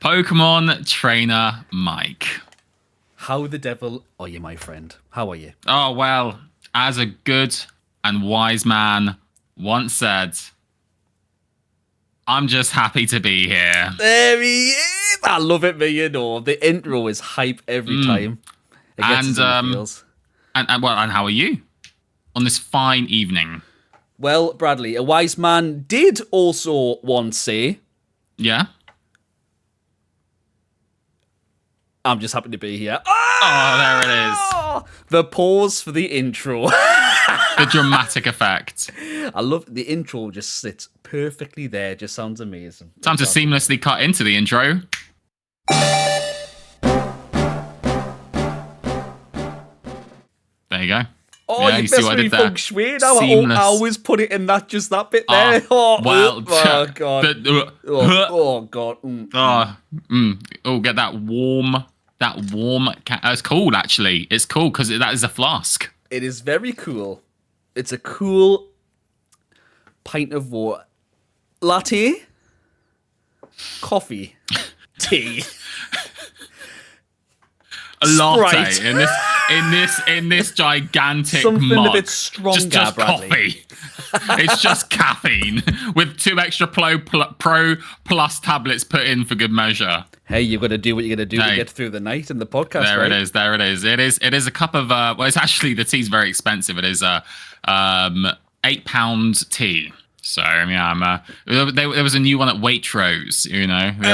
Pokemon Trainer Mike. How the devil are you, my friend? How are you? Oh, well, as a good and wise man once said, I'm just happy to be here. There he is! I love it, man, you know. The intro is hype every time. It gets us in the feels. And how are you on this fine evening? Well, Bradley, a wise man did also once say... Yeah? I'm just happy to be here. Oh, there it is. The pause for the intro. The dramatic effect. I love the intro, just sits perfectly there. Just sounds amazing. Time to seamlessly cut into the intro. There you go. Oh, yeah, you best me feng shui now. I always put it in that bit there. Well, oh god. Oh god. Oh, get that warm. It's cool, actually. It's cool because that is a flask. It is very cool. It's a cool pint of water. Latte. Coffee. Tea. A latte in this gigantic something mug. A bit stronger, just Bradley. Coffee. It's just caffeine with 2 extra Pro Plus tablets put in for good measure. Hey, you've got to do what you're going to do to get through the night in the podcast. There right? it is. It is a cup of well, it's actually, the tea's very expensive. It is a £8 tea. So yeah, there was a new one at Waitrose, you know, the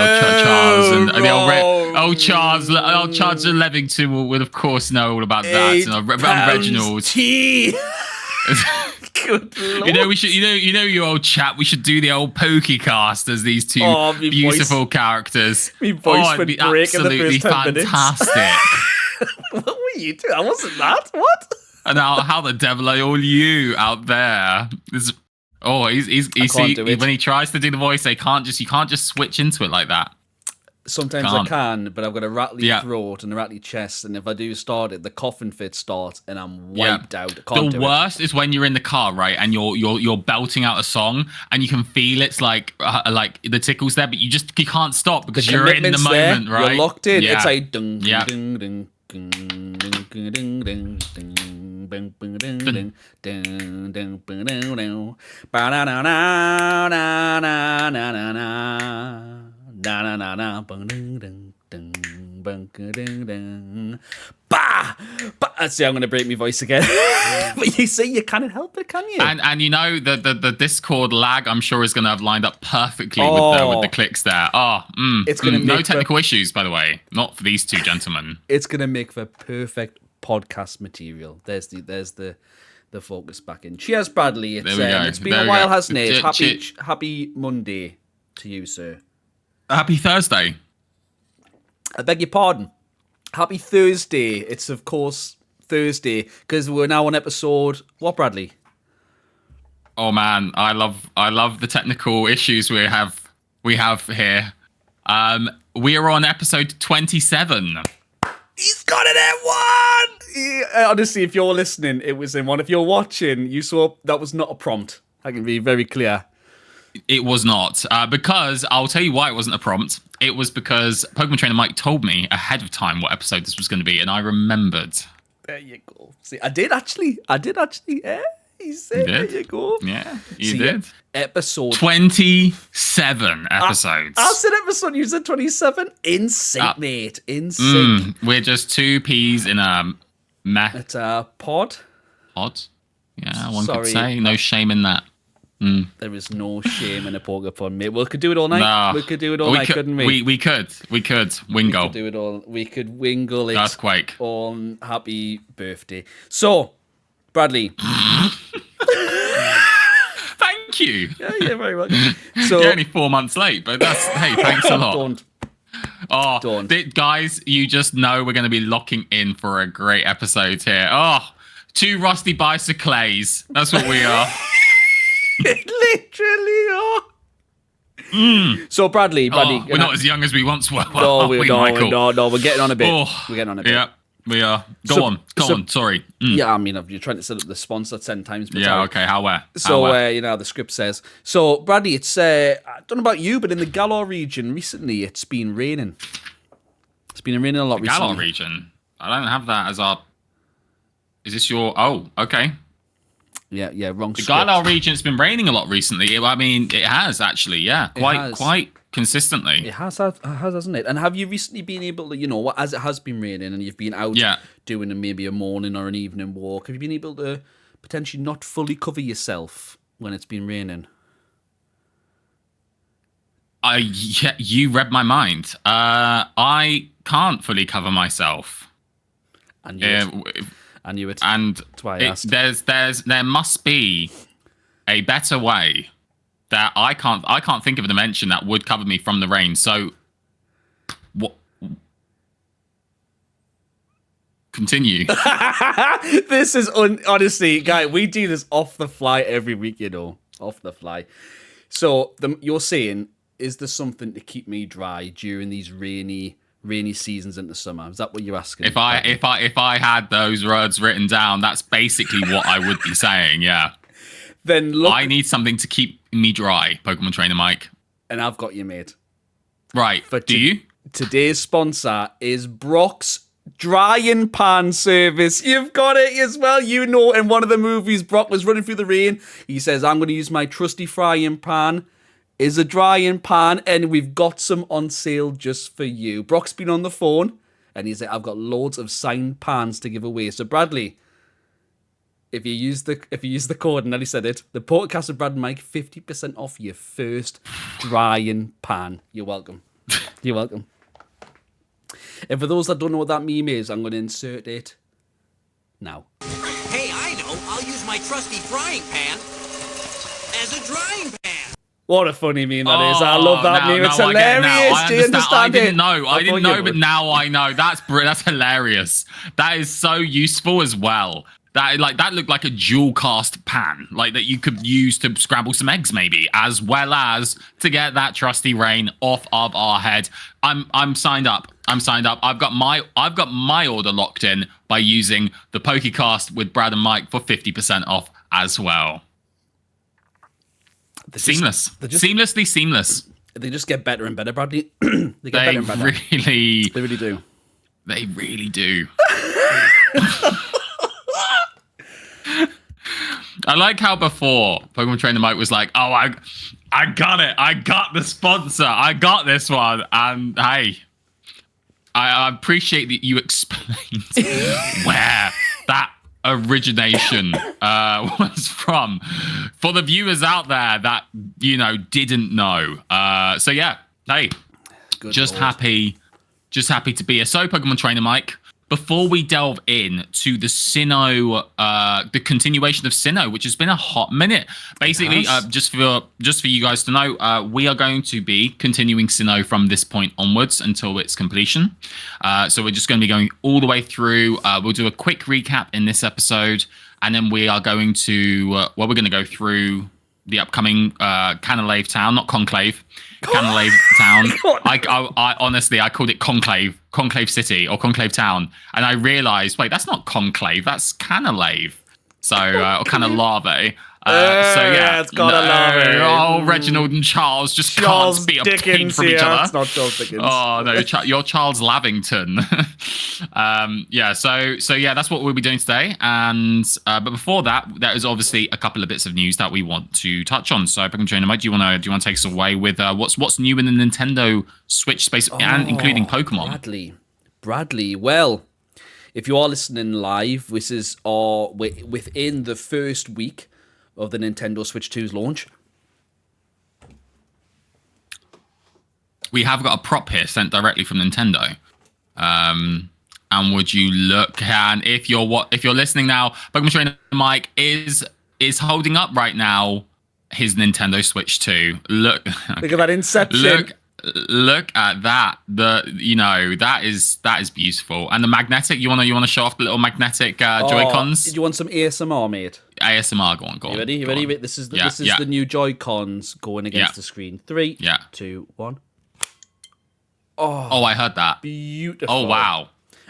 old Charles and the old Charles Levington would of course know all about that. And Reginald's tea. Good Lord. You know, you old chap. We should do the old PokéCast as these two beautiful characters. My voice would be break in the absolutely first 10 minutes. Fantastic. What were you doing? I wasn't that. What? And now, how the devil are all you out there? When he tries to do the voice, you can't just switch into it like that. Sometimes I can, but I've got a rattly throat and a rattly chest, and if I do start it, the coughing fit starts, and I'm wiped out. The worst is when you're in the car, right, and you're belting out a song, and you can feel it's like the tickles there, but you can't stop because you're in the moment, there, right? You're locked in. Yeah. It's like dung, yeah. dung, dung, dung, dung, dung, dung, dung, dung, bing, bing, ding, ding, ding, ding, bing, ding, ding. Ba na na na na na na na na. Da na na na, bang ding ding ding, bang ding ding, bah, bah. See, I'm gonna break my voice again. But you see, you can't help it, can you? And you know the Discord lag, I'm sure is gonna have lined up perfectly with the clicks there. It's gonna no technical issues, by the way, not for these two gentlemen. It's gonna make for perfect podcast material. There's the focus back in. Cheers, Bradley. It's been a while, hasn't it? Happy Monday to you, sir. Happy Thursday. I beg your pardon. Happy Thursday. It's, of course, Thursday, because we're now on episode... What, Bradley? Oh, man. I love the technical issues we have here. We are on episode 27. He's got it at one! Honestly, if you're listening, it was in one. If you're watching, you saw that was not a prompt. I can be very clear. It was not, because I'll tell you why it wasn't a prompt. It was because Pokemon Trainer Mike told me ahead of time what episode this was going to be, and I remembered. There you go. See, I did actually. Yeah, he said, there you go. Yeah, you did. Episode 27 episodes. I said episode. You said 27. In sync, mate. In sync. We're just two peas in a meh. It's a pod. Pod. Yeah, one could say. No shame in that. There is no shame in a Pokemon, mate. We could do it all night. No. We could do it all night, couldn't we? We could. Wingle. We could do it all. We could wingle it. Earthquake. On happy birthday. So, Bradley. Thank you. Yeah, very welcome. So, you're only 4 months late, but hey, thanks a lot. Don't. Guys, you just know we're going to be locking in for a great episode here. Oh, 2 rusty bicycles. That's what we are. Literally are. So Bradley, we're not as young as we once were. No, we're getting on a bit. We're getting on a bit. Yeah. We are. Go on. Sorry. Yeah, I mean, you're trying to set up the sponsor 10 times. But Yeah, okay. How? So, the script says. So, Bradley, it's, I don't know about you, but in the Galar region recently, it's been raining. It's been raining a lot recently. Galar region? I don't have that as our... Is this your... Oh, okay. Yeah, wrong The script. Galar region's been raining a lot recently. I mean, it has, actually, yeah. Quite consistently. It has, hasn't it? And have you recently been able to, as it has been raining and you've been out doing maybe a morning or an evening walk, have you been able to potentially not fully cover yourself when it's been raining? Yeah, you read my mind. I can't fully cover myself. I knew it. And that's why I asked. There must be a better way that I can't think of a dimension that would cover me from the rain. So, what? Continue. This is honestly, guy. We do this off the fly every week. Off the fly. So you're saying, is there something to keep me dry during these rainy seasons into summer? Is that what you're asking? If I had those words written down, that's basically what I would be saying. Yeah. Then look. I need something to keep me dry, Pokemon Trainer Mike. And I've got you, mate. Right. Do you? Today's sponsor is Brock's Drying Pan Service. You've got it as well. In one of the movies, Brock was running through the rain. He says, I'm going to use my trusty frying pan. Is a drying pan, and we've got some on sale just for you. Brock's been on the phone, and he's like, I've got loads of signed pans to give away. So Bradley, if you use the code, and Nelly said it, the PokéCast of Brad and Mike, 50% off your first drying pan. You're welcome. You're welcome. And for those that don't know what that meme is, I'm going to insert it now. Hey, I know. I'll use my trusty frying pan as a drying pan. What a funny meme that is. I love that meme. It's hilarious. Do you understand I it? didn't know. I didn't know, but now I know. That's hilarious. That is so useful as well. That looked like a dual cast pan, like that you could use to scramble some eggs, maybe, as well as to get that trusty rain off of our head. I'm signed up. I've got my order locked in by using the PokéCast with Brad and Mike for 50% off as well. Seamlessly seamless. They just get better and better, Bradley. They get better and better. They really do. They really do. I like how before Pokemon Trainer Mike was like, "Oh, I got it. I got the sponsor. I got this one." And hey, I appreciate that you explained where that origination was from for the viewers out there that didn't know. So yeah, hey, good just Lord. happy to be here. So Pokemon Trainer Mike, before we delve in to the Sinnoh, the continuation of Sinnoh, which has been a hot minute, basically, just for you guys to know, we are going to be continuing Sinnoh from this point onwards until its completion. So we're just going to be going all the way through. We'll do a quick recap in this episode, and then we are going to we're going to go through the upcoming Canalave Town, not Conclave. Canalave Town. I honestly, I called it Conclave City or Conclave Town, and I realized, wait, that's not Conclave, that's Canalave. So, or Canalave. So yeah, it's got a lave. Oh, Reginald and Charles just can't be obtained from each other. It's not Charles Dickens. Oh no, you're Charles Lavington. Yeah, so yeah, that's what we'll be doing today. And but before that, there is obviously a couple of bits of news that we want to touch on. So, Pokemon Trainer Mike, do you want to take us away with what's new in the Nintendo Switch space, and including Pokemon? Bradley. Well, if you are listening live, this is within the first week of the Nintendo Switch 2's launch. We have got a prop here sent directly from Nintendo. And would you look, and if you're listening now, Pokemon Trainer Mike is holding up right now his Nintendo Switch 2. Look at that Inception. Look at that. That is beautiful. And the magnetic, you wanna show off the little magnetic Joy-Cons? Did you want some ASMR, mate? ASMR, go on. You ready? This is the new Joy-Cons going against the screen. 3, 2, 1. Oh, I heard that. Beautiful. Oh, wow.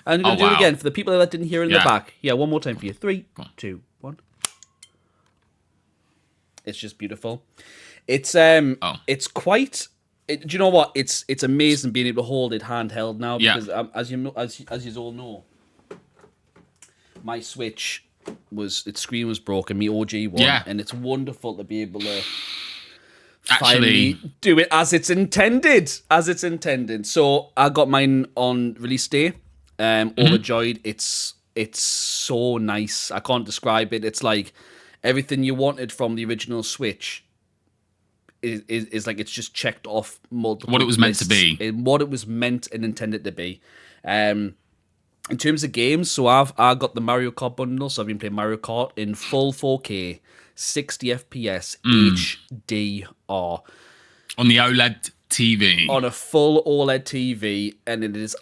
I'm going to do it again for the people that didn't hear in the back. Yeah, one more time for you. 3, 2, 1. It's just beautiful. It's it's quite. Do you know what? It's amazing being able to hold it handheld now because as you all know, my Switch its screen was broken, my OG one, and it's wonderful to be able to finally do it as it's intended. So I got mine on release day. Overjoyed. It's so nice. I can't describe it. It's like everything you wanted from the original Switch. Is like it's just checked off multiple what it was lists, meant to be, what it was meant and intended to be. In terms of games, so I got the Mario Kart bundle, so I've been playing Mario Kart in full 4K, 60 FPS, HDR on the OLED TV, on a full OLED TV, and it is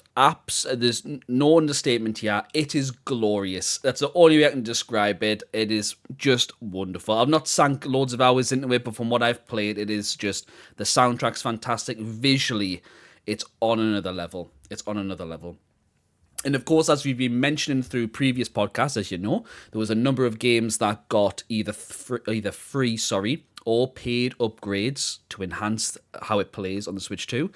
there's no understatement here. It is glorious. That's the only way I can describe it. It is just wonderful. I've not sunk loads of hours into it, but from what I've played, it is just the soundtrack's fantastic. Visually, it's on another level. And of course, as we've been mentioning through previous podcasts, as you know, there was a number of games that got either free or paid upgrades to enhance how it plays on the Switch 2.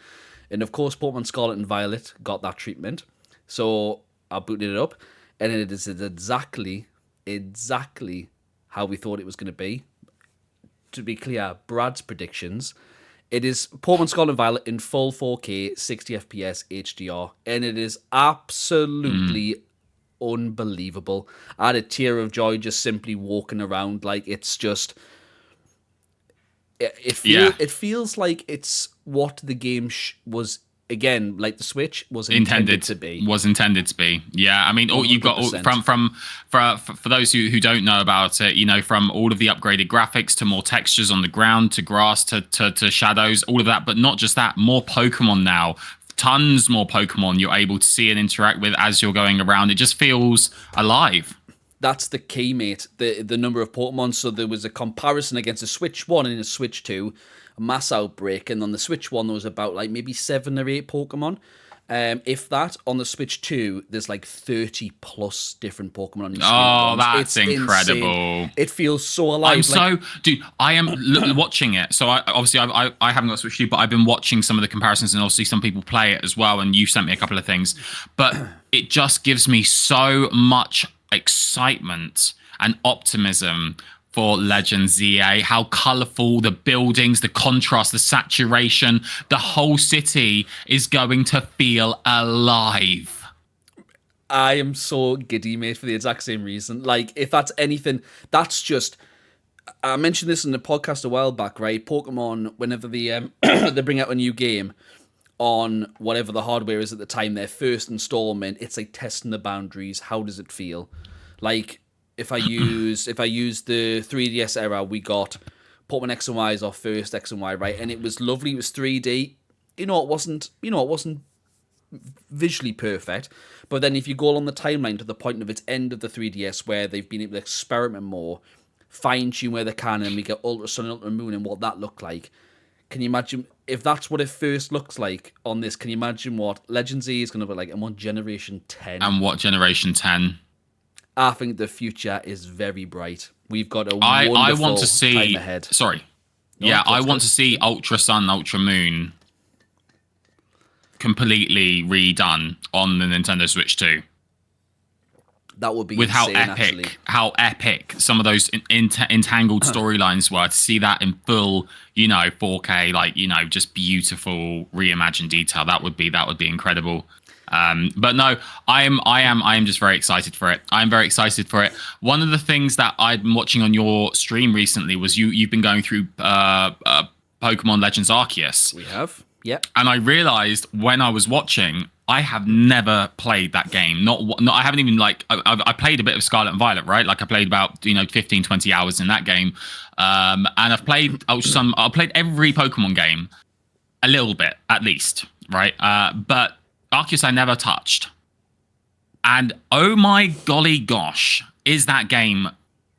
And of course, Pokemon Scarlet and Violet got that treatment. So I booted it up, and it is exactly how we thought it was going to be. To be clear, Brad's predictions. It is Pokemon Scarlet and Violet in full 4K, 60 FPS, HDR, and it is absolutely unbelievable. I had a tear of joy just simply walking around. Like, it's just... It feels like it's what the game was, again, like the Switch was intended to be. Yeah, I mean, all you've got for those who don't know about it, you know, from all of the upgraded graphics to more textures on the ground to grass to shadows, all of that, but not just that, more Pokemon now. Tons more Pokemon you're able to see and interact with as you're going around. It just feels alive. That's the key, mate. The number of Pokemon. So there was a comparison against a Switch 1 and a Switch 2, a mass outbreak. And on the Switch 1, there was about like maybe 7 or 8 Pokemon. If that, on the Switch 2, there's like 30 plus different Pokemon on your screen. Oh, that's incredible. Insane. It feels so alive. I am watching it. So I haven't got Switch 2, but I've been watching some of the comparisons and obviously some people play it as well. And you sent me a couple of things. But it just gives me so much excitement and optimism for Legends EA. How colourful the buildings, the contrast, the saturation, the whole city is going to feel alive. I am so giddy, mate, for the exact same reason. Like, if that's anything, that's just... I mentioned this in the podcast a while back, right? Pokemon, whenever they bring out a new game on whatever the hardware is at the time, their first installment, it's like testing the boundaries. How does it feel? Like, if I use the 3DS era, we got Pokemon X and Y as our first X and Y, right? And it was lovely. It was 3D. It wasn't visually perfect. But then if you go along the timeline to the point of its end of the 3DS, where they've been able to experiment more, fine tune where they can, and we get Ultra Sun and Ultra Moon and what that looked like. Can you imagine if that's what it first looks like on this? Can you imagine what Legends E is going to be like, and what Generation 10? And what Generation 10? I think the future is very bright. We've got a wonderful time ahead. Sorry. I want to see Ultra Sun, Ultra Moon completely redone on the Nintendo Switch 2. That would be with insane, how epic some of those entangled storylines were. To see that in full, 4K, like, just beautiful reimagined detail. That would be incredible. But no, I am just very excited for it. I'm very excited for it. One of the things that I've been watching on your stream recently was you've been going through Pokemon Legends Arceus. We have, yep. And I realized when I was watching, I have never played that game. I haven't even I played a bit of Scarlet and Violet, right? Like I played about 15, 20 hours in that game. And I've played I played every Pokemon game a little bit at least, right? But Arceus I never touched. And oh my golly gosh, is that game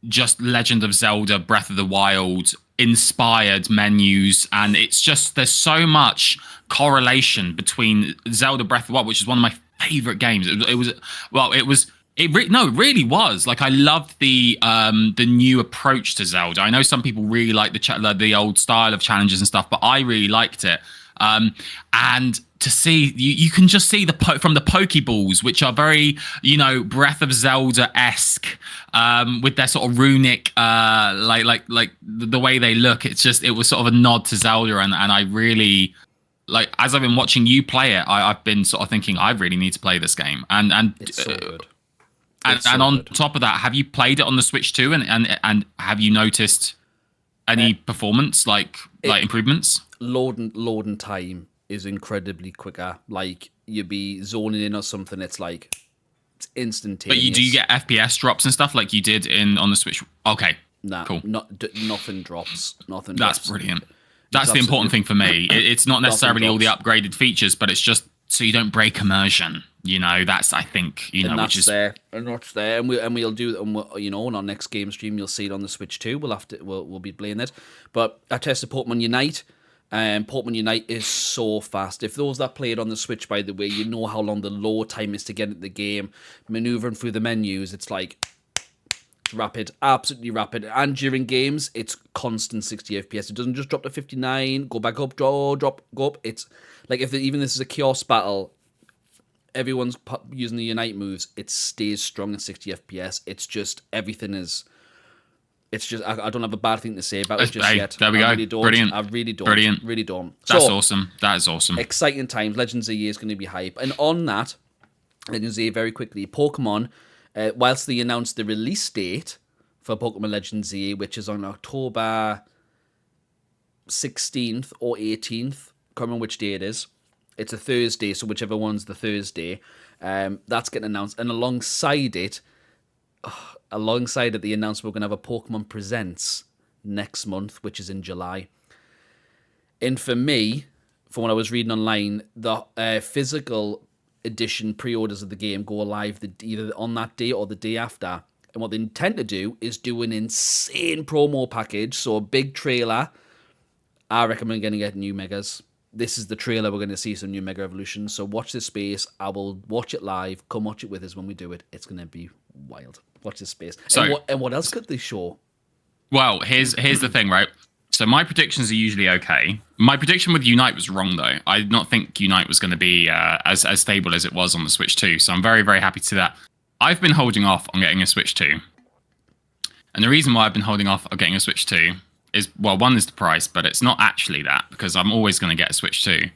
just Legend of Zelda Breath of the Wild inspired menus? And it's just, there's so much correlation between Zelda Breath of the Wild, which is one of my favorite games. It really was. Like, I loved the new approach to Zelda. I know some people really like the old style of challenges and stuff, but I really liked it. And to see, you can just see from the Pokeballs, which are very, Breath of Zelda-esque, with their sort of runic, like the way they look. It was sort of a nod to Zelda, and I really, like, as I've been watching you play it, I've been sort of thinking I really need to play this game. And it's so good. And on top of that, have you played it on the Switch too? And have you noticed any performance improvements? Loading time is incredibly quicker. Like, you'd be zoning in or something, it's instantaneous. But do you get FPS drops and stuff like you did on the Switch? Okay, nah, cool. Nothing drops. That's brilliant. That's the important thing for me. It's not necessarily all the upgraded features, but it's just so you don't break immersion. That's, I think, which is there, and that's there, and we'll do, and on our next game stream, you'll see it on the Switch too. We'll be playing it. But I tested Pokemon Unite, and Pokemon Unite is so fast. If those that play it on the Switch, by the way, you know how long the load time is to get into the game, maneuvering through the menus. It's rapid, absolutely rapid, and during games, it's constant 60 FPS. It doesn't just drop to 59, go back up, drop, go up. It's like even this is a kiosk battle. Everyone's using the Unite moves. It stays strong at 60 FPS. It's just everything is. It's just I don't have a bad thing to say about it just yet. There we go. Really don't. Brilliant. I really don't. Brilliant. Really don't. That's awesome. That is awesome. Exciting times. Legends of the Year is going to be hype. And on that, Legends of the Year very quickly. Pokemon, whilst they announced the release date for Pokemon Legends of the Year, which is on October 16th or 18th. Can't remember which day it is. It's a Thursday, so whichever one's the Thursday, that's getting announced. And alongside it, the announcement, we're going to have a Pokemon Presents next month, which is in July. And for me, from what I was reading online, the physical edition pre-orders of the game go live either on that day or the day after. And what they intend to do is do an insane promo package, so a big trailer. I reckon we're going to get new Megas. This is the trailer. We're going to see some new Mega Evolutions. So watch this space. I will watch it live. Come watch it with us when we do it. It's going to be wild. Watch this space. So, and what else could they show? Well, here's the thing, right? So my predictions are usually okay. My prediction with Unite was wrong, though. I did not think Unite was going to be as stable as it was on the Switch 2. So I'm very, very happy to see that. I've been holding off on getting a Switch 2. And the reason why I've been holding off on getting a Switch 2 is, well, one is the price, but it's not actually that, because I'm always going to get a Switch 2.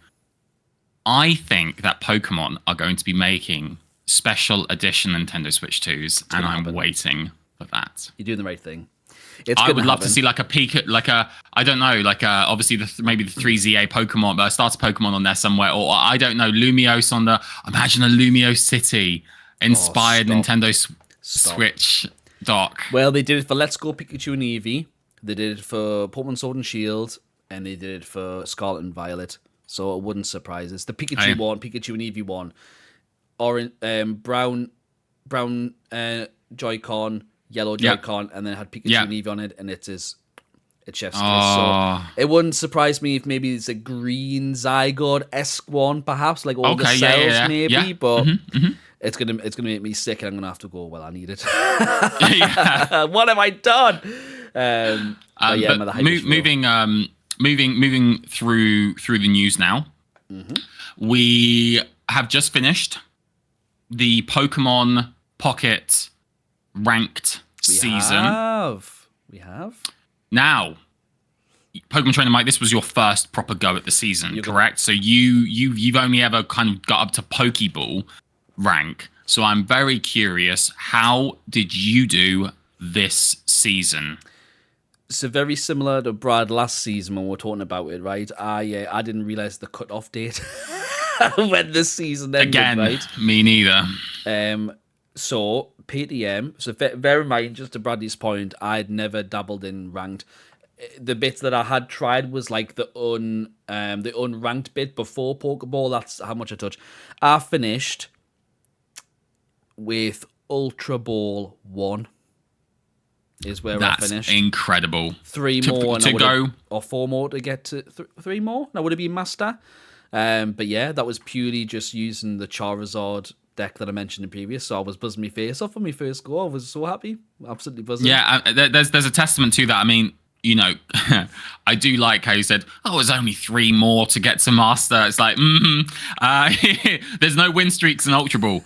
I think that Pokemon are going to be making special edition Nintendo Switch 2s, and I'm waiting for that. You're doing the right thing. I would love to see like a peak, obviously maybe the 3ZA Pokemon, starter Pokemon on there somewhere, or I don't know, Lumiose on the, imagine a Lumiose City inspired Nintendo Switch dock. Well, they did it for Let's Go Pikachu and Eevee. They did it for Pokemon Sword and Shield, and they did it for Scarlet and Violet. So it wouldn't surprise us. The Pikachu one, Pikachu and Eevee one, orange, brown Joy-Con, yellow Joy-Con, and then it had Pikachu and Eevee on it, and it's Chef's kiss. So it wouldn't surprise me if maybe it's a green Zygarde-esque one, perhaps, like all the cells, maybe. But it's gonna make me sick, and I'm gonna have to go. Well, I need it. What have I done? Moving through the news now. We have just finished the Pokemon Pocket ranked season. We have. Now, Pokemon Trainer Mike, this was your first proper go at the season, correct? So you've only ever kind of got up to Pokeball rank. So I'm very curious, how did you do this season? So very similar to Brad last season when we were talking about it, right? I didn't realize the cutoff date when this season ended. Again, right? Me neither. So PTM. So bear in mind, just to Bradley's point, I'd never dabbled in ranked. The bits that I had tried was like the unranked bit before Pokeball. That's how much I touched. I finished with Ultra Ball 1. Is where I finished. That's incredible. 3 more to go, or 4 more to get to 3 more. That would have been Master. But yeah, that was purely just using the Charizard deck that I mentioned in previous, so I was buzzing my face off on my first go. I was so happy, absolutely buzzing. Yeah, there's a testament to that. I mean, I do like how you said, "Oh, there's only 3 more to get to Master." It's like, there's no win streaks in Ultra Ball,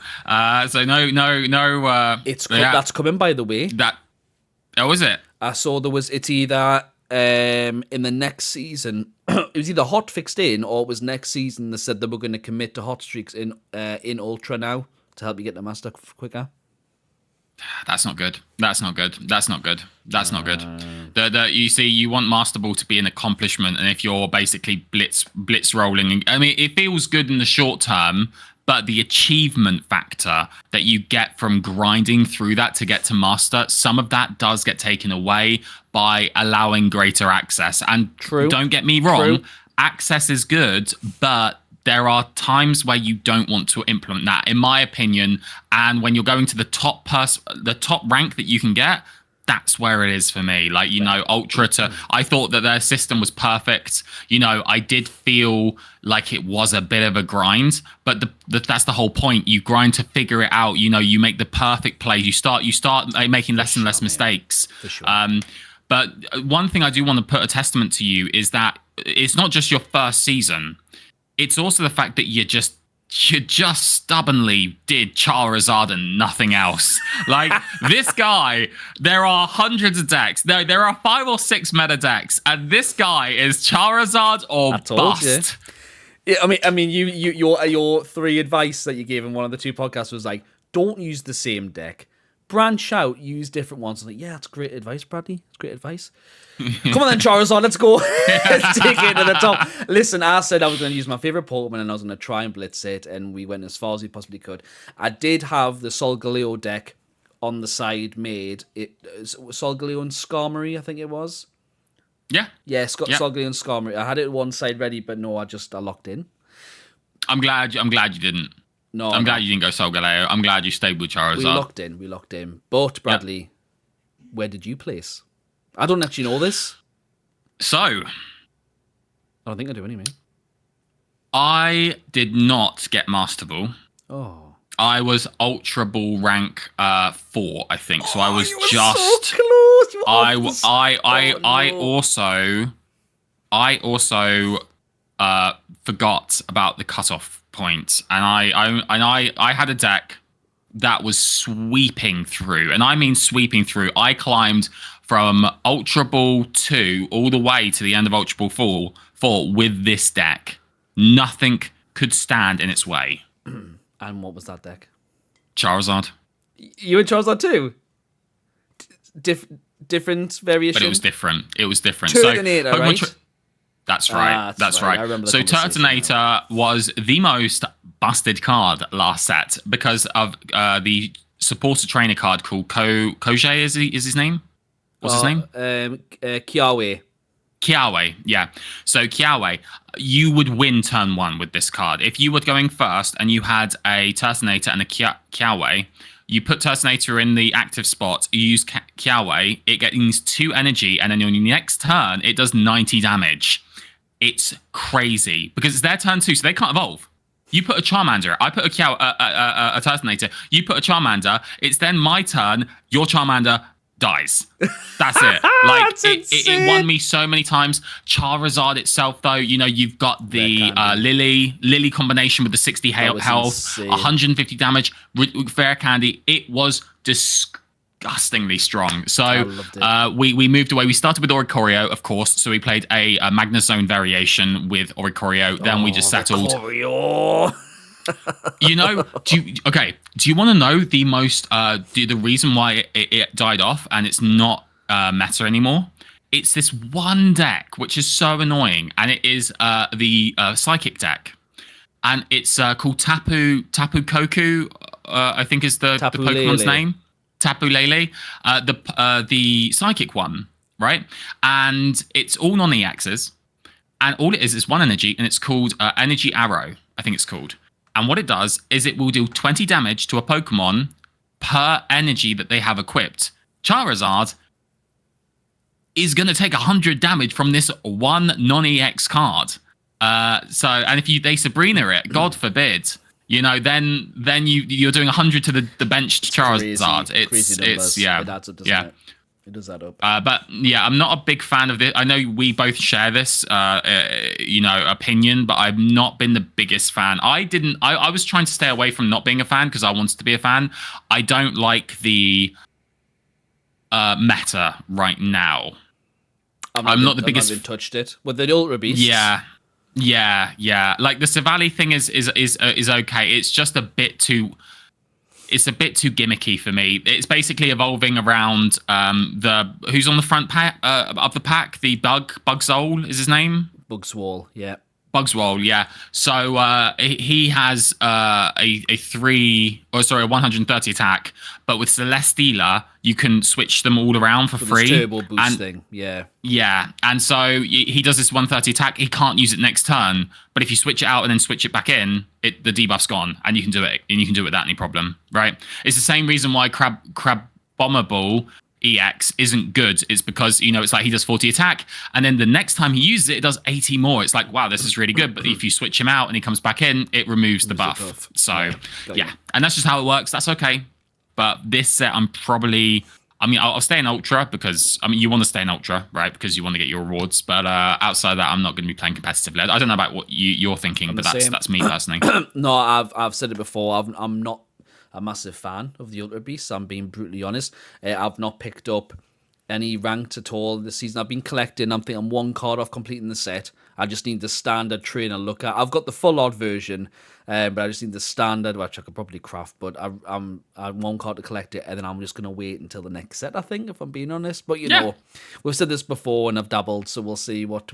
so no. That's coming, by the way. Is it? I saw it's either in the next season. It was either hot fixed in, or it was next season. They said they were going to commit to hot streaks in Ultra now to help you get the Master quicker. That's not good. You see, you want Master Ball to be an accomplishment, and if you're basically blitz rolling, I mean, it feels good in the short term, but the achievement factor that you get from grinding through that to get to Master, some of that does get taken away by allowing greater access. And don't get me wrong, access is good, but there are times where you don't want to implement that, in my opinion. And when you're going to the top rank that you can get, that's where it is for me. Like, Ultra I thought that their system was perfect. I did feel like it was a bit of a grind, but that's the whole point. You grind to figure it out. You make the perfect play. You start making less and less mistakes. For sure. But one thing I do want to put a testament to you is that it's not just your first season. It's also the fact that you just stubbornly did Charizard and nothing else. Like, this guy, there are hundreds of decks. There are 5 or 6 meta decks, and this guy is Charizard or bust. Yeah, I mean, your 3 advice that you gave in one of the 2 podcasts was like, don't use the same deck. Branch out, use different ones. I was like, yeah, that's great advice, Bradley. That's great advice. Come on then, Charizard, let's go. Let's take it to the top. Listen, I said I was going to use my favorite Pokemon and I was going to try and blitz it, and we went as far as we possibly could. I did have the Solgaleo deck on the side made. Solgaleo and Skarmory, I think it was. Yeah. Yeah, Solgaleo and Skarmory. I had it one side ready, but no, I locked in. I'm glad you didn't. No, I'm glad you didn't go Solgaleo. I'm glad you stayed with Charizard. We locked in. But, Bradley, where did you place? I don't actually know this. So, I don't think I do anyway. I did not get Master Ball. Oh. I was Ultra Ball rank 4, I think. So I was so close. I also forgot about the cutoff point, and I had a deck that was sweeping through, and I mean sweeping through. I climbed from Ultra Ball 2 all the way to the end of Ultra Ball 4 with this deck. Nothing could stand in its way. And what was that deck? Charizard. You and Charizard too? Different variation? But it was different. Turtonator, right? That's right. That's right. So Turtonator was the most busted card last set because of the supporter trainer card called Koje is his name? What's his name? Kiawe. Kiawe, yeah. So Kiawe, you would win turn 1 with this card. If you were going first and you had a Turtonator and a Kiawe, you put Turtonator in the active spot, you use Kiawe, it gains 2 energy, and then on your next turn, it does 90 damage. It's crazy because it's their turn 2, so they can't evolve. You put a Charmander, I put a Turtonator, you put a Charmander, it's then my turn, your Charmander dies. That's it. Like, it won me so many times. Charizard itself, though, you've got the Lily combination with the 60 health, insane. 150 damage, Fair Candy. It was disgustingly strong. So we moved away. We started with Oricorio, of course. So we played a Magnezone variation with Oricorio. Then we just settled. Oricorio. Do you want to know the reason why it died off and it's not meta anymore? It's this one deck which is so annoying, and it is the psychic deck, and it's called Tapu Koku. I think is the Pokemon's name. Tapu Lele, the psychic one, right? And it's all non-EXs, and all it is 1 energy, and it's called Energy Arrow. I think it's called. And what it does is it will deal 20 damage to a Pokemon per energy that they have equipped. Charizard is going to take 100 damage from this one non-EX card. And if they Sabrina it, God forbid, you know, then you're doing 100 to the bench Charizard. Crazy numbers. It adds up, doesn't it? It does add up. But yeah, I'm not a big fan of this. I know we both share this, opinion, but I've not been the biggest fan. I was trying to stay away from not being a fan because I wanted to be a fan. I don't like the meta right now. I'm not the biggest. I've not touched it with the Ultra Beast. Yeah. Like the Savali thing is okay. It's just a bit too. It's a bit too gimmicky for me. It's basically evolving around who's on the front of the pack. The Bugzole is his name. Bugswole, yeah. Bugswole, yeah. So he has a 130 attack, but with Celesteela, you can switch them all around for free. Turbo boost thing, yeah. Yeah, and so he does this 130 attack. He can't use it next turn, but if you switch it out and then switch it back in, the debuff's gone, and you can do it, and you can do it without any problem, right? It's the same reason why Crab Bomber Ball EX isn't good. It's because, it's like he does 40 attack, and then the next time he uses it, it does 80 more. It's like, wow, this is really good. But if you switch him out and he comes back in, it removes the buff. So, yeah. And that's just how it works. That's okay. But this set, I'll stay in Ultra because, you want to stay in Ultra, right? Because you want to get your rewards. But outside of that, I'm not going to be playing competitively. I don't know about what you're thinking, but that's me personally. No, I've said it before. I'm not a massive fan of the Ultra Beasts. I'm being brutally honest. I've not picked up any ranked at all this season. I've been collecting. I'm thinking I'm one card off completing the set. I just need the standard trainer look at. I've got the full odd version, but I just need the standard, which I could probably craft. But I'm one card to collect it, and then I'm just gonna wait until the next set, I think, if I'm being honest. But you know, we've said this before, and I've dabbled, so we'll see what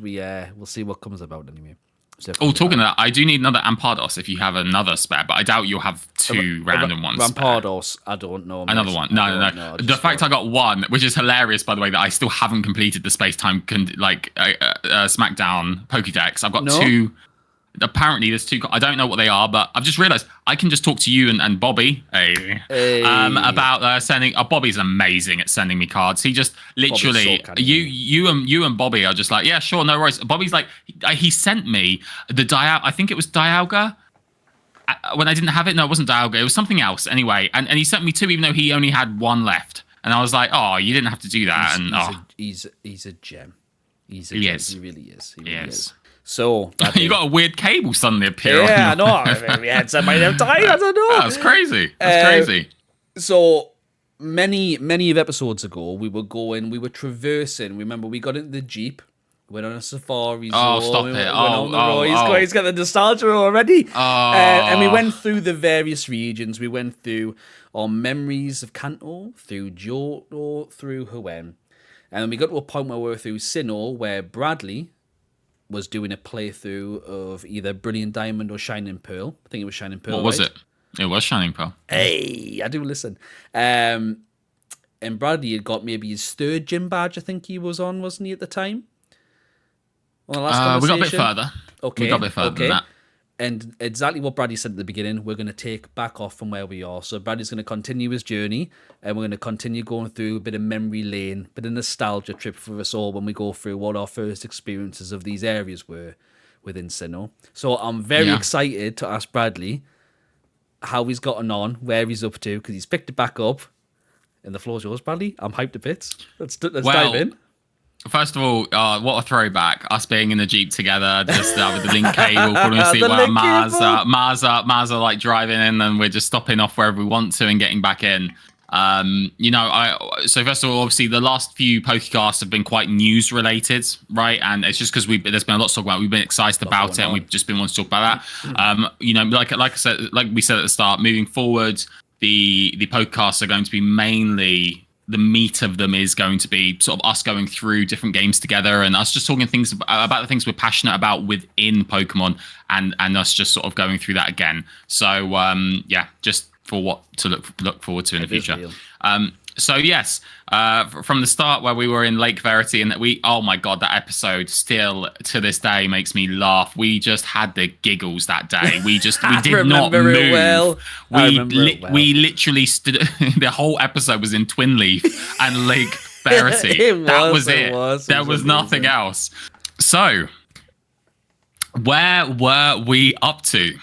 comes about anyway. Talking of that, I do need another Ampharos if you have another spare, but I doubt you'll have two random ones. Ampharos, I don't know. Another one. No. The fact I got one, which is hilarious, by the way, that I still haven't completed the space-time SmackDown Pokédex. I've got two. Apparently, there's two. I don't know what they are, but I've just realized I can just talk to you and Bobby about sending. Bobby's amazing at sending me cards. He just literally you and Bobby are just like, yeah, sure, no worries. Bobby's like, he sent me the I think it was Dialga. When I didn't have it, no, it wasn't Dialga. It was something else anyway. And he sent me two, even though he only had one left. And I was like, oh, you didn't have to do that. He's a gem. He really is. He really is. So you got a weird cable suddenly appear. Yeah, I know. We had some time. I don't know. That's crazy. Crazy. So many of episodes ago, we were traversing. Remember, we got into the Jeep, went on a safari. Stop it! He's got the nostalgia already. And we went through the various regions. We went through our memories of Kanto, through Johto, through Hoenn, and then we got to a point where we were through Sinnoh, where Bradley was doing a playthrough of either Brilliant Diamond or Shining Pearl. I think it was Shining Pearl. What was it? It was Shining Pearl. Hey, I do listen. And Bradley had got maybe his third gym badge, I think he was on, wasn't he, at the time? On the last we got a bit further. Okay. We got a bit further than that. And exactly what Bradley said at the beginning, we're going to take back off from where we are. So Bradley's going to continue his journey, and we're going to continue going through a bit of memory lane, a bit of nostalgia trip for us all when we go through what our first experiences of these areas were within Sinnoh. So I'm very excited to ask Bradley how he's gotten on, where he's up to, because he's picked it back up. And the floor's yours, Bradley. I'm hyped to bits. Let's dive in. First of all, what a throwback. Us being in the Jeep together, just with the link cable, falling asleep while Mars are like driving in, and we're just stopping off wherever we want to and getting back in. So first of all, obviously the last few PokéCasts have been quite news related, right? And it's just because there's been a lot to talk about. We've been excited about it, and we've just been wanting to talk about that. Like I said, like we said at the start, moving forward, the PokéCasts are going to be mainly, the meat of them is going to be sort of us going through different games together and us just talking things about the things we're passionate about within Pokemon, and us just sort of going through that again. So just for what to look forward to in the future. So yes, from the start where we were in Lake Verity, and oh my god, that episode still to this day makes me laugh. We just had the giggles that day. We did not move. We literally stood. The whole episode was in Twin Leaf and Lake Verity. That was it. There was nothing else. So where were we up to?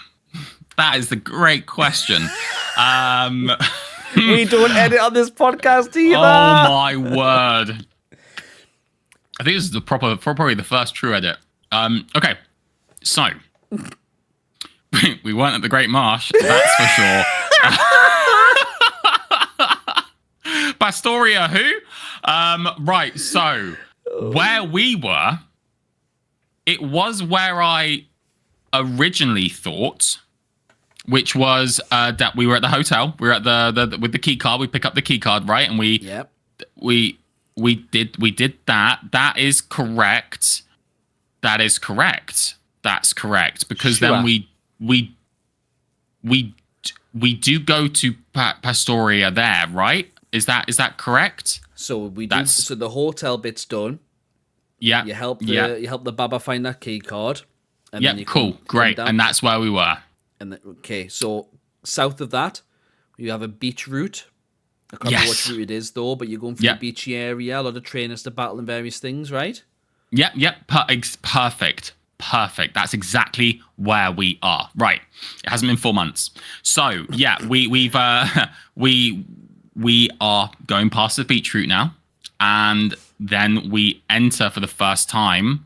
That is the great question. We don't edit on this podcast either. Oh my word! I think this is probably the first true edit. Okay, so we weren't at the Great Marsh, that's for sure. Pastoria, who? Right, so where we were, it was where I originally thought, which was that we were at the hotel. We were at the with the key card. We pick up the key card, right? And we did that. That is correct. That is correct. That's correct. Because sure. then we do go to Pastoria there, right? Is that correct? So so the hotel bit's done. Yeah. You help the Baba find that key card. And yeah, cool, great. And that's where we were. And okay, so south of that, you have a beach route. I can't remember what route it is though, but you're going through the beachy area. A lot of trainers to battle and various things, right? Yep. Perfect. That's exactly where we are. Right. It hasn't been 4 months. So yeah, we are going past the beach route now, and then we enter for the first time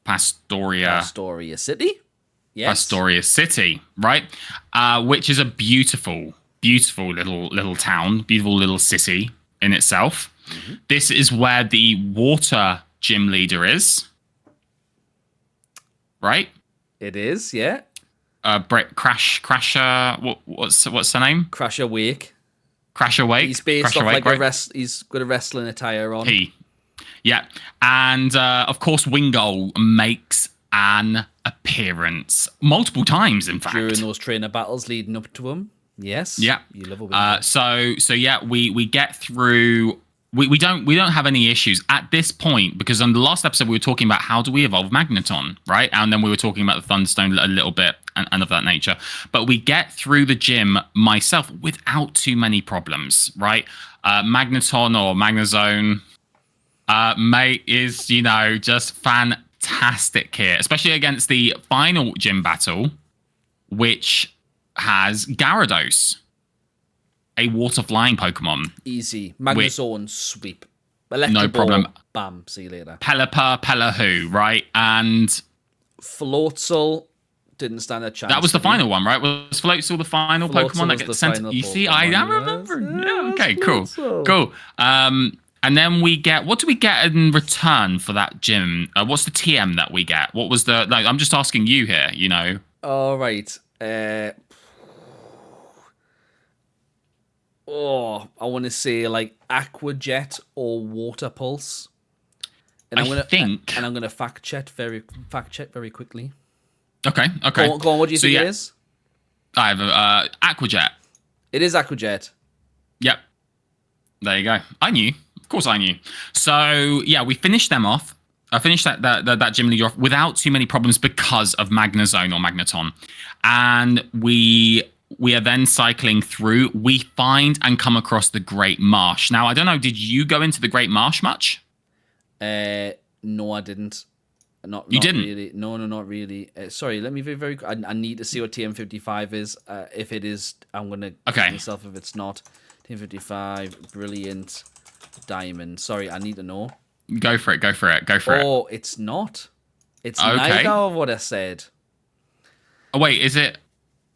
Pastoria City. Yes. Pastoria City, right? Which is a beautiful little town, beautiful little city in itself. Mm-hmm. This is where the water gym leader is, right? It is, yeah. Crasher. What's her name? Crasher Wake. Crasher Wake. He's based off like right? He's got a wrestling attire on. Yeah, and of course Wingull makes an appearance multiple times, in fact, during those trainer battles leading up to him. Yes. Yeah. You love a Wingull. So yeah, we get through. We don't have any issues at this point, because on the last episode we were talking about how do we evolve Magneton, right? And then we were talking about the Thunderstone a little bit and of that nature. But we get through the gym myself without too many problems, right? Magneton or Magnezone, mate, is just fantastic here, especially against the final gym battle, which has Gyarados, a water flying Pokemon. Easy. Magnezone sweep. Electro no problem. Ball, bam. See you later. Pelipper, right? And Floatzel didn't stand a chance. that was the final one, right? Was Floatzel the final Pokemon that gets sent? You see, I remember. Yeah, okay, cool. And then we get, what do we get in return for that gym? What's the TM that we get? What was the? No, I'm just asking you here. All right. I want to say like Aqua Jet or Water Pulse. And I'm gonna fact check very quickly. Okay. Go on. What do you think it is? I have Aqua Jet. It is Aqua Jet. Yep. There you go. I knew. Of course I knew. So yeah, we finished them off. I finished that gym leader off without too many problems because of Magnezone or Magneton. And we are then cycling through. We find and come across the Great Marsh. Now, I don't know, did you go into the Great Marsh much? No, I didn't. You didn't? Really. No, not really. Sorry, let me be very. I need to see what TM55 is. If it is, I'm gonna kill myself if it's not. TM55, brilliant, diamond. Sorry, I need to know. Go for it. Oh, it's not. It's neither of what I said. Oh wait, is it?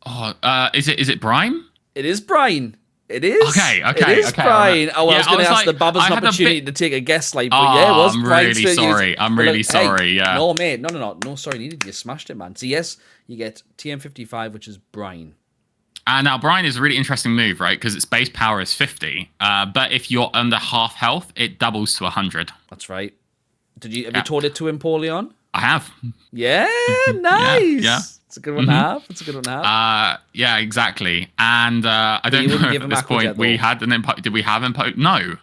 Oh, is it Brine? It is Brine. It is. Okay. It is Brine. Oh, I was going to ask the Babas an opportunity to take a guess, like, but yeah, it was Brine. I'm really sorry. Yeah. No, mate. No. Sorry, needed. You smashed it, man. So yes, you get TM55, which is Brine. And now Brine is a really interesting move, right? Because its base power is 50, but if you're under half health, it doubles to 100. That's right. Have you taught it to Empoleon? I have. Yeah, nice. Yeah. It's a good one to have. Yeah, exactly. And I don't know if at this point we had an did we have No.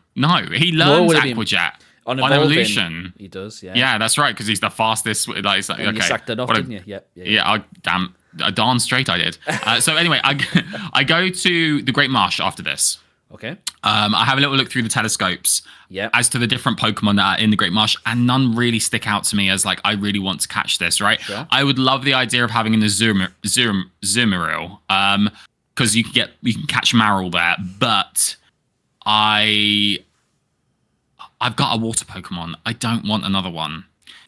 He learns Aqua Jet on evolution. He does, yeah. Yeah, that's right, because he's the fastest. Like, and you sacked it off, didn't you? Yeah. Yeah, darn straight I did. So anyway, I go to the Great Marsh after this. Okay. I have a little look through the telescopes as to the different Pokemon that are in the Great Marsh, and none really stick out to me as like I really want to catch this. Right? Sure. I would love the idea of having an Azumarill, because you can catch Marill there, but I've got a water Pokemon. I don't want another one.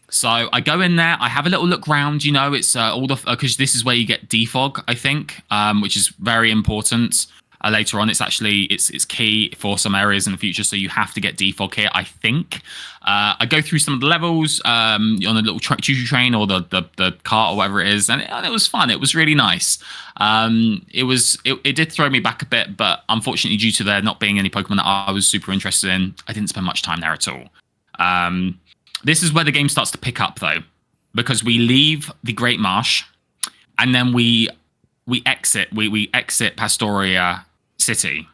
So I go in there. I have a little look round. You know, it's all the because this is where you get defog, I think, which is very important. Later on, it's key for some areas in the future. So you have to get defog here, I think. I go through some of the levels on a little choo-choo train or the cart or whatever it is, and it was fun. It was really nice. It did throw me back a bit, but unfortunately, due to there not being any Pokemon that I was super interested in, I didn't spend much time there at all. This is where the game starts to pick up, though, because we leave the Great Marsh, and then we exit Pastoria City.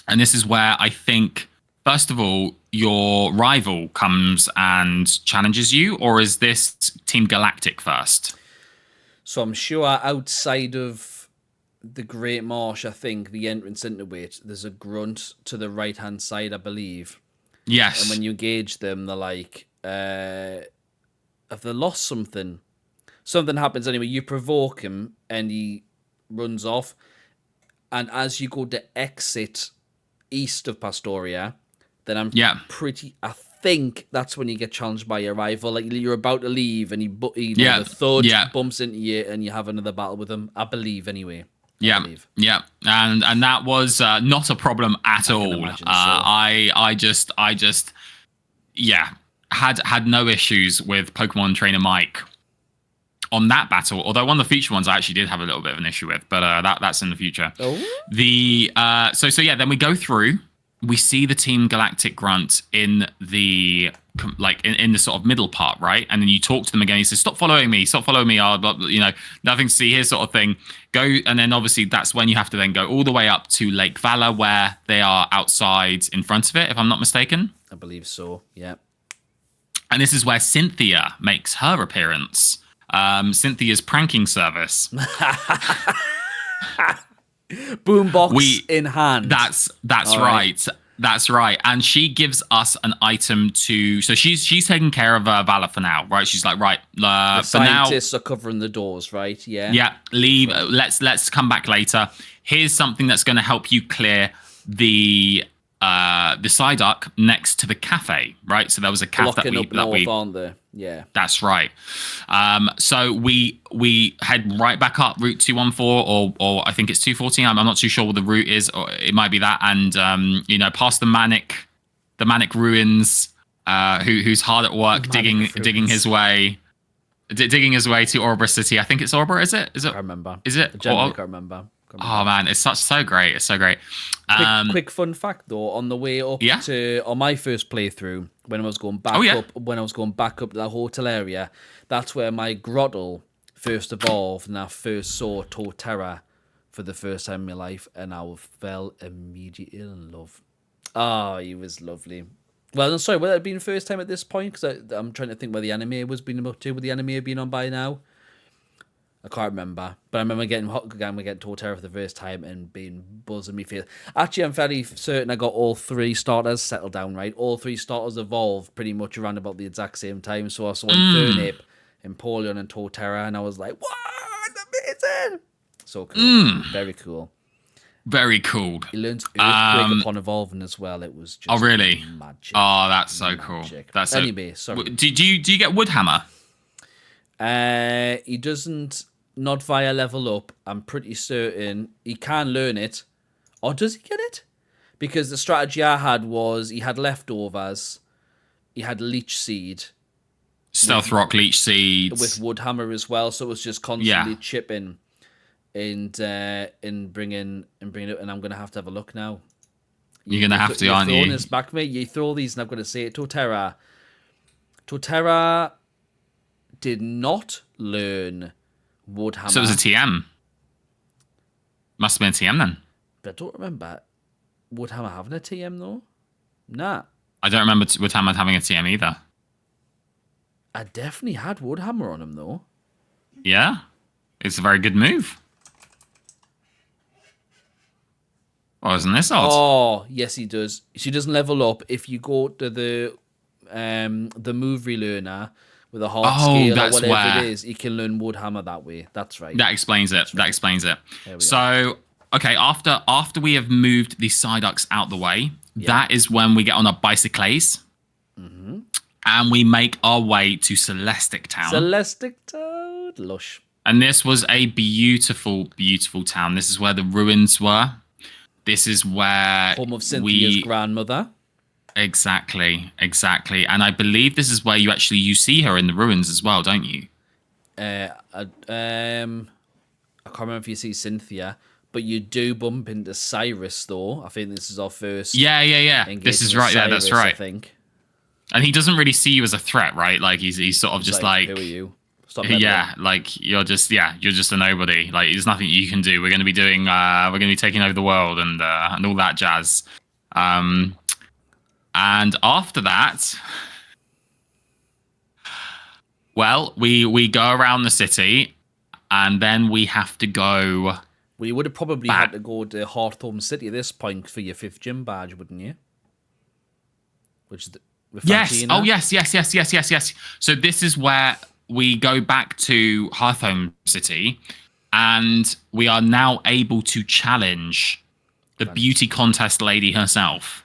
And this is where I think, first of all, your rival comes and challenges you, or is this Team Galactic first? So I'm sure outside of the Great Marsh, I think the entrance into it, there's a grunt to the right-hand side, I believe. Yes. And when you engage them, they're like, have they lost something? Something happens anyway. You provoke him and he runs off. And as you go to exit east of Pastoria, then I think that's when you get challenged by your rival. Like you're about to leave and the thud bumps into you and you have another battle with him. I believe anyway. Yeah, and that was not a problem at all. I just had no issues with Pokemon Trainer Mike on that battle. Although one of the future ones I actually did have a little bit of an issue with, but that's in the future. Oh, Then we go through. We see the Team Galactic grunt in the in the sort of middle part, right? And then you talk to them again. He says, "Stop following me! Stop following me! Nothing to see here," sort of thing. Go, and then obviously that's when you have to then go all the way up to Lake Valor, where they are outside in front of it, if I'm not mistaken. I believe so. Yeah. And this is where Cynthia makes her appearance. Cynthia's pranking service. Boombox in hand. That's right. That's right. And she gives us an item to. So she's taking care of Valor for now, right? She's like, right, the for now. Scientists are covering the doors, right? Yeah. Yeah. Leave. Let's come back later. Here's something that's going to help you clear the Psyduck next to the cafe, right? So there was a cafe that we aren't there? Yeah, that's right. So we head right back up Route 214, or I think it's 214. I'm not too sure what the route is, or it might be that. And past the manic ruins. Who's hard at work digging his way to Orbra City. I think it's Orbra. Is it? I remember. Is it? I can't remember. Oh man, it's so great. It's so great. Quick fun fact though, on the way up on my first playthrough, when I was going back up to that hotel area, that's where my Grotle first evolved, and I first saw Torterra for the first time in my life, and I fell immediately in love. Oh, he was lovely. Well, I'm sorry, would that have been the first time at this point? Because I'm trying to think where the anime was being up to. Would the anime have been on by now? I can't remember, but I remember getting Torterra for the first time and being buzzing me face. Actually, I'm fairly certain I got all three starters settled down right. All three starters evolved pretty much around about the exact same time. So I saw Turnip, Empoleon, and Torterra, and I was like, "What? Amazing!" So cool, very cool. Very cool. He learns Earthquake upon evolving as well. It was just magic. Oh, that's so cool. That's anyway. Sorry. Do you get Woodhammer? He doesn't. Not via level up. I'm pretty certain he can learn it. Or does he get it? Because the strategy I had was he had leftovers. He had Leech Seed. Stealth Rock Leech Seeds. With Woodhammer as well. So it was just constantly chipping and bringing it. And I'm going to have a look now. You're going to have to, aren't you? You're throwing this back, mate. You throw these and I'm going to say it. Torterra did not learn Woodhammer. So it was a TM. Must have been a TM then. But I don't remember Woodhammer having a TM though. Nah. I don't remember Woodhammer having a TM either. I definitely had Woodhammer on him though. Yeah. It's a very good move. Oh, isn't this odd? Oh, yes, he does. She doesn't level up if you go to the move relearner with a heart scale or whatever it is. You can learn Wood Hammer that way. That's right. That explains it. That explains it. There we So, okay, after we have moved the Psyducks out the way, that is when we get on our bicycles. And we make our way to Celestic Town. Celestic Town. Lush. And this was a beautiful, beautiful town. This is where the ruins were. This is where home of Cynthia's grandmother. Exactly. And I believe this is where you see her in the ruins as well, don't you? I can't remember if you see Cynthia, but you do bump into Cyrus, though. I think this is our first. Yeah. This is right. Cyrus, that's right. I think. And he doesn't really see you as a threat, right? Like he's sort of just like, who are you? Stop like you're just a nobody. Like there's nothing you can do. We're going to be taking over the world and all that jazz. And after that, well, we go around the city, and then we have to go. Well, you would have probably had to go to Hawthorne City at this point for your 5th gym badge, wouldn't you? Which is Yes. Oh, yes. So this is where we go back to Hawthorne City, and we are now able to challenge the beauty contest lady herself.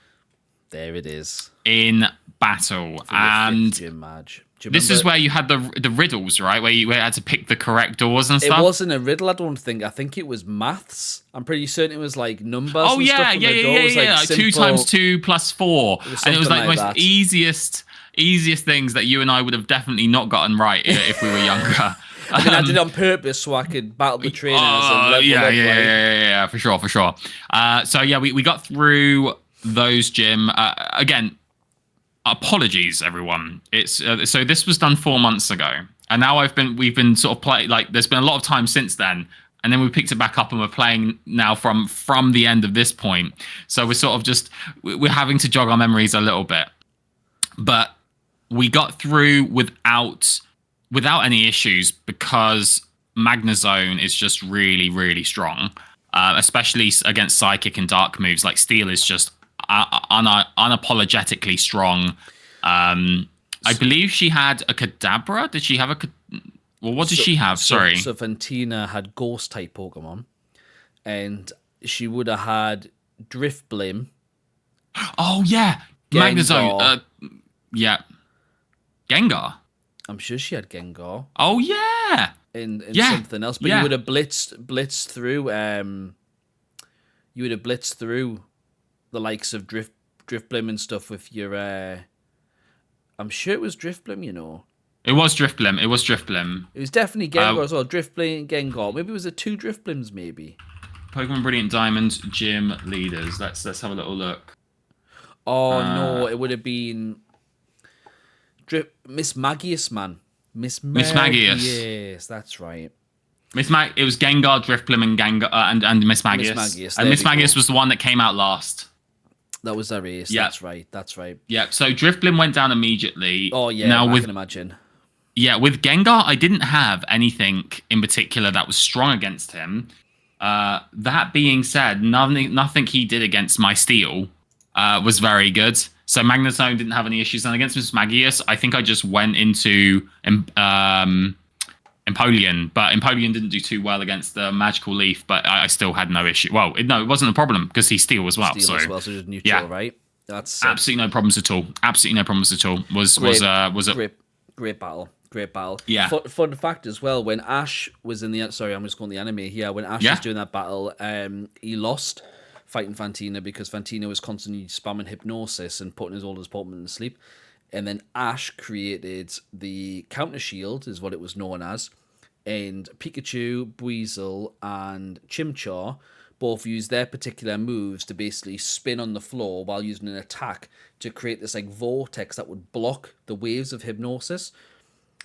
There it is. In battle. And gym badge. This is where you had the riddles, right? Where you had to pick the correct doors and stuff. It wasn't a riddle, I don't think. I think it was maths. I'm pretty certain it was like numbers. Oh, and stuff yeah. Like 2 times 2 plus 4. And it was like the most easiest things that you and I would have definitely not gotten right if we were younger. I mean, I did it on purpose so I could battle the trainers and level up. Yeah, for sure. So yeah, we got through those, Jim. Again, apologies, everyone. It's so this was done 4 months ago, and now we've been sort of playing. Like, there's been a lot of time since then, and then we picked it back up, and we're playing now from the end of this point. So we're sort of we're having to jog our memories a little bit, but we got through without any issues because Magnezone is just really, really strong, especially against Psychic and Dark moves. Like Steel is just unapologetically strong. I believe she had a Kadabra. Did she have what did she have? Sorry. So Fantina had Ghost type Pokemon, and she would have had Drifblim. Oh yeah, Magnezone. Yeah, Gengar. I'm sure she had Gengar. Oh yeah. In something else, but you would have blitzed through. You would have blitzed through the likes of Drifblim and stuff with your. I'm sure it was Drifblim, you know. It was Drifblim. It was definitely Gengar as well. Drifblim and Gengar. Maybe it was the 2 Drifblims, maybe. Pokemon Brilliant Diamond gym leaders. Let's have a little look. Oh no, it would have been Miss Magius, man. Miss Magius. Yes, that's right. It was Gengar, Drifblim, and Gengar and Miss Magius. And Miss Magius was the one that came out last. That was a race. Yeah. That's right. Yeah. So Drifblim went down immediately. Oh yeah. Now I can imagine. Yeah, with Gengar, I didn't have anything in particular that was strong against him. That being said, nothing he did against my Steel was very good. So Magnezone didn't have any issues. And against Miss Magius, I think I just went into Empoleon. But Empoleon didn't do too well against the Magical Leaf, but I still had no issue. Well, it wasn't a problem because he's Steel as well. So just neutral, right? That's absolutely no problems at all. Was a great battle. Yeah. Fun fact as well, when Ash was in the... Sorry, I'm just going to the anime here. When Ash was doing that battle, he lost fighting Fantina because Fantina was constantly spamming Hypnosis and putting all his Pokemon to sleep. And then Ash created the Counter Shield, is what it was known as. And Pikachu, Buizel, and Chimchar both used their particular moves to basically spin on the floor while using an attack to create this like vortex that would block the waves of Hypnosis.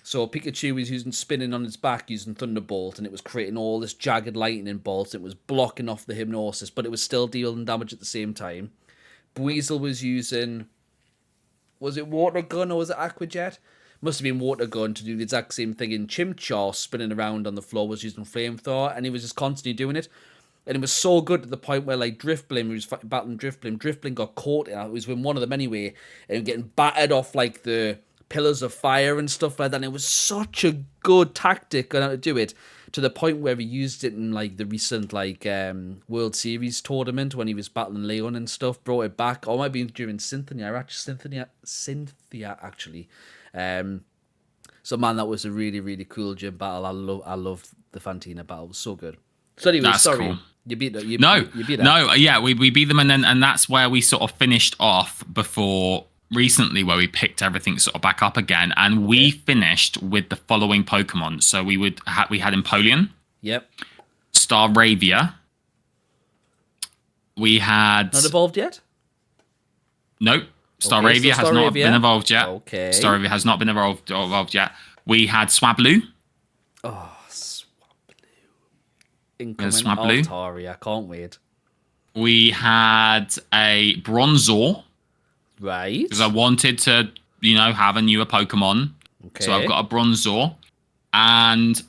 So Pikachu was using spinning on its back using Thunderbolt, and it was creating all this jagged lightning bolts. It was blocking off the Hypnosis, but it was still dealing damage at the same time. Buizel was using... Was it Water Gun or was it Aqua Jet? Must have been Water Gun to do the exact same thing. In Chimchar, spinning around on the floor, was using Flamethrower, and he was just constantly doing it. And it was so good to the point where, like, Drifblim, he was battling Drifblim. Drifblim got caught. It was with one of them anyway, and getting battered off, like, the pillars of fire and stuff like that. And it was such a good tactic on how to do it, to the point where he used it in, like, the recent, like, World Series tournament when he was battling Leon and stuff. Brought it back. Or it might be during Cynthia, actually. So, man, that was a really, really cool gym battle. I love the Fantina battle. It was so good. So anyway, That's sorry. cool. You beat that. We beat them, and that's where we sort of finished off before recently, where we picked everything sort of back up again, and we finished with the following Pokemon. So we had Empoleon. Yep. Staravia. We had Not evolved yet? Nope. Staravia has not been evolved yet. Okay. Staravia has not been evolved yet. We had Swablu. Oh, incoming Swablu. Altaria, I can't wait. We had a Bronzor. Right. Because I wanted to, have a newer Pokemon. Okay. So I've got a Bronzor. And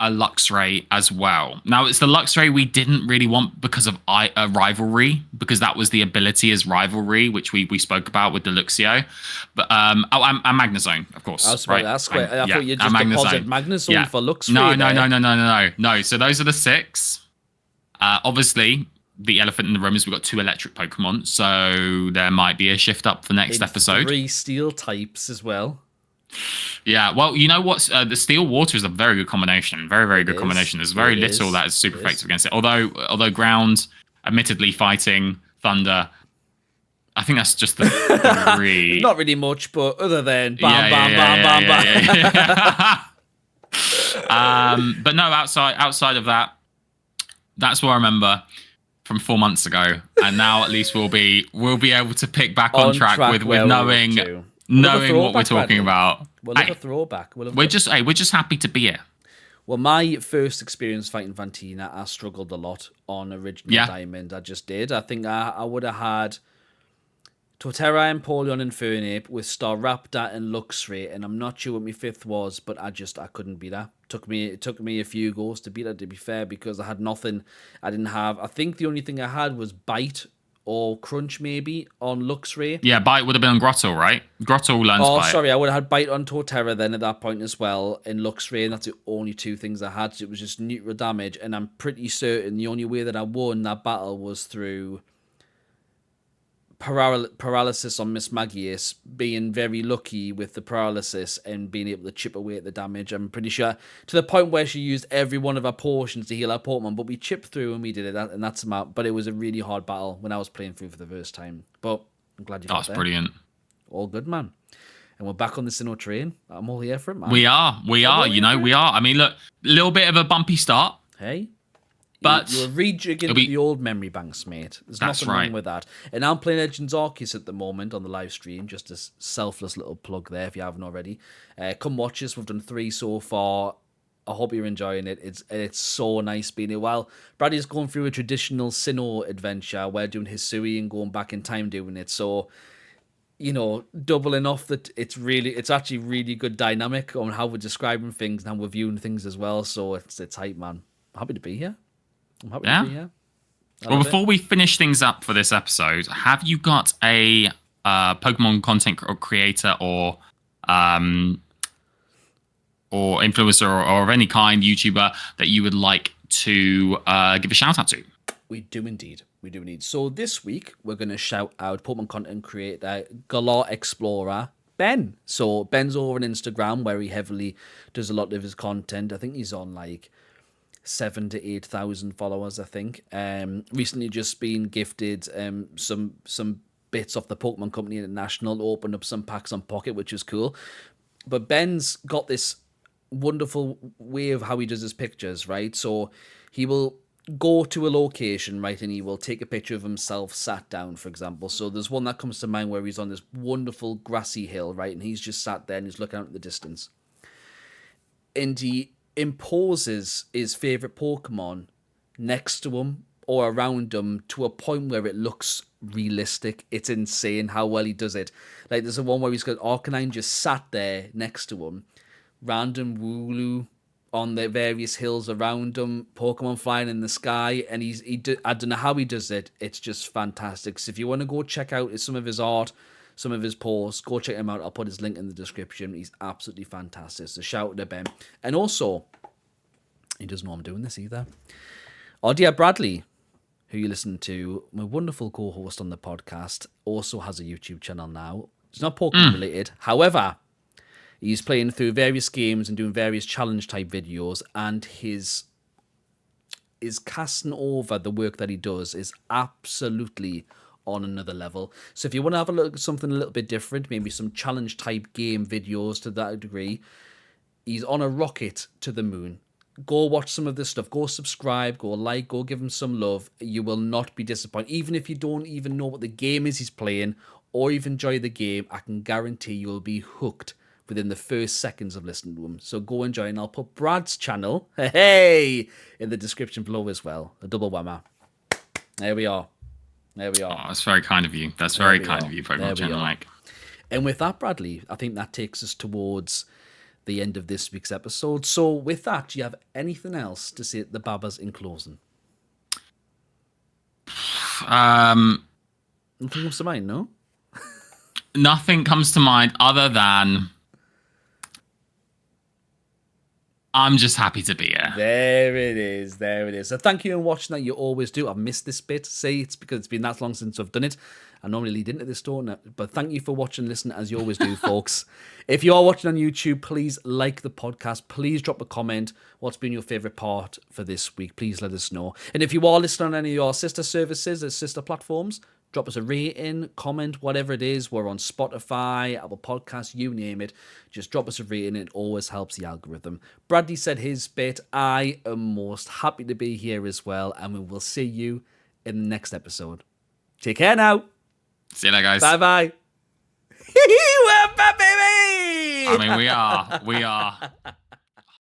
a Luxray as well. Now, it's the Luxray we didn't really want because of Rivalry, because that was the ability as Rivalry, which we spoke about with the Luxio. But and Magnezone, of course. I was about to ask, I thought you just deposited Magnezone for Luxray. No. So those are the 6. Obviously, the elephant in the room is we've got 2 electric Pokemon, so there might be a shift up for next episode. 3 steel types as well. Yeah, well, you know what? The Steel Water is a very good combination. Very, very good combination. There's very little that is super effective against it. Although Ground, admittedly fighting Thunder, I think that's just the 3. Not really much, but other than bam, bam. But no, outside of that, that's what I remember from 4 months ago. And now at least we'll be able to pick back on track with knowing what we're talking about. We'll have a throwback. We're just happy to be here. Well, my first experience fighting Fantina, I struggled a lot on original Diamond. I just did. I think I would have had Torterra, Empoleon, and Fernape with Staraptor and Luxray, and I'm not sure what my 5th was, but I couldn't beat that. It took me a few goes to beat that, to be fair, because I had nothing. I think the only thing I had was Bite or Crunch, maybe, on Luxray. Yeah, Bite would have been on Grotle, right? Grotle learns Bite. Oh, sorry, I would have had Bite on Torterra then at that point as well, in Luxray, and that's the only 2 things I had. So it was just neutral damage, and I'm pretty certain the only way that I won that battle was through paralysis on Miss Magius, being very lucky with the paralysis and being able to chip away at the damage. I'm pretty sure, to the point where she used every one of her potions to heal her Pokemon, but we chipped through and we did it, and that's about. But it was a really hard battle when I was playing through for the first time. But I'm glad you got there. That's brilliant. All good, man. And we're back on the Sinnoh train. I'm all here for it, man. We are. We are. I mean, look, a little bit of a bumpy start. Hey. But you're rejigging the old memory banks, mate. There's nothing wrong with that. And I'm playing Legends Arceus at the moment on the live stream. Just a selfless little plug there if you haven't already. Come watch us. We've done 3 so far. I hope you're enjoying it. It's so nice being here. While Bradley's going through a traditional Sinnoh adventure, we're doing Hisui and going back in time doing it. So, doubling off that, it's actually really good dynamic on how we're describing things and how we're viewing things as well. So it's hype, man. I'm happy to be here. Well, before we finish things up for this episode, have you got a Pokemon content creator or influencer or of any kind, YouTuber, that you would like to give a shout out to? We do indeed. So this week, we're going to shout out Pokemon content creator Galarexplorer, Ben. So Ben's over on Instagram, where he heavily does a lot of his content. I think he's on 7,000 to 8,000 followers, I think. Recently just been gifted some bits off the Pokemon Company International, opened up some packs on Pocket, which is cool. But Ben's got this wonderful way of how he does his pictures, right? So he will go to a location, right, and he will take a picture of himself sat down, for example. So there's one that comes to mind where he's on this wonderful grassy hill, right, and he's just sat there and he's looking out at the distance. And he imposes his favorite Pokemon next to him or around him to a point where it looks realistic. It's insane how well he does it. There's a one where he's got Arcanine just sat there next to him, random Wooloo on the various hills around him, Pokemon flying in the sky, and I don't know how he does it. It's just fantastic. So if you want to go check out some of his art, some of his posts, go check him out. I'll put his link in the description. He's absolutely fantastic. So shout out to Ben. And also, he doesn't know I'm doing this either. Our dear Bradley, who you listen to, my wonderful co-host on the podcast, also has a YouTube channel now. It's not Pokemon related. However, he's playing through various games and doing various challenge type videos, and his casting over the work that he does is absolutely on another level. So if you want to have a look at something a little bit different, maybe some challenge type game videos to that degree, he's on a rocket to the moon. Go watch some of this stuff. Go subscribe, go like, go give him some love. You will not be disappointed. Even if you don't even know what the game is he's playing or you enjoy the game, I can guarantee you'll be hooked within the first seconds of listening to him. So go enjoy, and I'll put Brad's channel, in the description below as well. A double whammer. There we are. There we are. Oh, that's very kind of you. That's very kind of you, Pokemon Channel Mike. And with that, Bradley, I think that takes us towards the end of this week's episode. So with that, do you have anything else to say to the Babas in closing? Nothing comes to mind, no? Nothing comes to mind other than I'm just happy to be here. There it is. There it is. So thank you for watching that. You always do. I've missed this bit. Say it's because it's been that long since I've done it. I normally lead into this door, but thank you for watching and listening as you always do, folks. If you are watching on YouTube, please like the podcast. Please drop a comment. What's been your favorite part for this week? Please let us know. And if you are listening on any of your sister services or sister platforms, drop us a rating, comment, whatever it is. We're on Spotify, Apple Podcasts, you name it. Just drop us a rating. It always helps the algorithm. Bradley said his bit. I am most happy to be here as well. And we will see you in the next episode. Take care now. See you later, guys. Bye-bye. We're back, baby! I mean, we are.